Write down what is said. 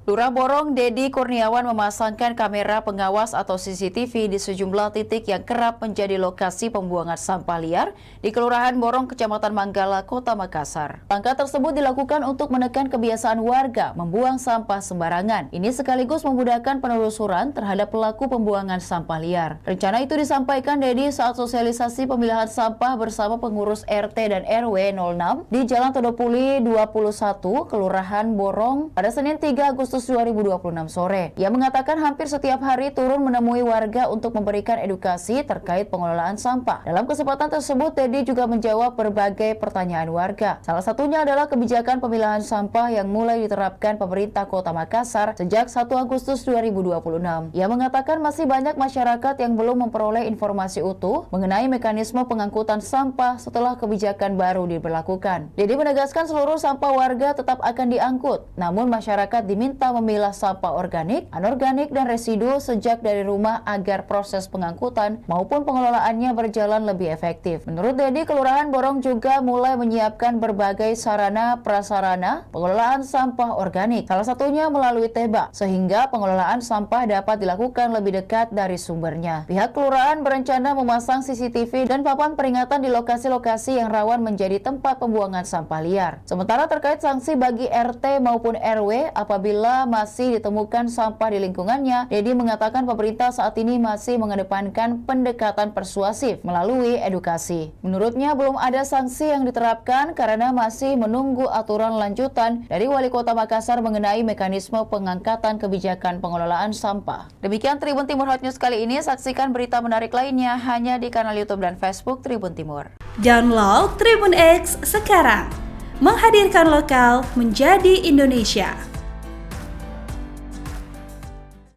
Lurah Borong Dedi Kurniawan memasangkan kamera pengawas atau CCTV di sejumlah titik yang kerap menjadi lokasi pembuangan sampah liar di Kelurahan Borong, Kecamatan Manggala, Kota Makassar. Langkah tersebut dilakukan untuk menekan kebiasaan warga membuang sampah sembarangan. Ini sekaligus memudahkan penelusuran terhadap pelaku pembuangan sampah liar. Rencana itu disampaikan Dedi saat sosialisasi pemilahan sampah bersama pengurus RT dan RW 06 di Jalan Todopuli 21, Kelurahan Borong pada Senin 3 Agustus 2026 sore. Ia mengatakan hampir setiap hari turun menemui warga untuk memberikan edukasi terkait pengelolaan sampah. Dalam kesempatan tersebut, Dedi juga menjawab berbagai pertanyaan warga. Salah satunya adalah kebijakan pemilahan sampah yang mulai diterapkan pemerintah Kota Makassar sejak 1 Agustus 2026. Ia mengatakan masih banyak masyarakat yang belum memperoleh informasi utuh mengenai mekanisme pengangkutan sampah setelah kebijakan baru diberlakukan. Dedi menegaskan seluruh sampah warga tetap akan diangkut, namun masyarakat diminta memilah sampah organik, anorganik, dan residu sejak dari rumah agar proses pengangkutan maupun pengelolaannya berjalan lebih efektif. Menurut Dedi, Kelurahan Borong juga mulai menyiapkan berbagai sarana prasarana pengelolaan sampah organik, salah satunya melalui tebak, sehingga pengelolaan sampah dapat dilakukan lebih dekat dari sumbernya. Pihak kelurahan berencana memasang CCTV dan papan peringatan di lokasi-lokasi yang rawan menjadi tempat pembuangan sampah liar. Sementara terkait sanksi bagi RT maupun RW apabila masih ditemukan sampah di lingkungannya, Dedi mengatakan pemerintah saat ini masih mengedepankan pendekatan persuasif melalui edukasi. Menurutnya belum ada sanksi yang diterapkan karena masih menunggu aturan lanjutan dari Wali Kota Makassar mengenai mekanisme pengangkatan kebijakan pengelolaan sampah. Demikian Tribun Timur Hot News kali ini. Saksikan berita menarik lainnya hanya di kanal YouTube dan Facebook Tribun Timur. Download Tribun X sekarang, menghadirkan lokal menjadi Indonesia.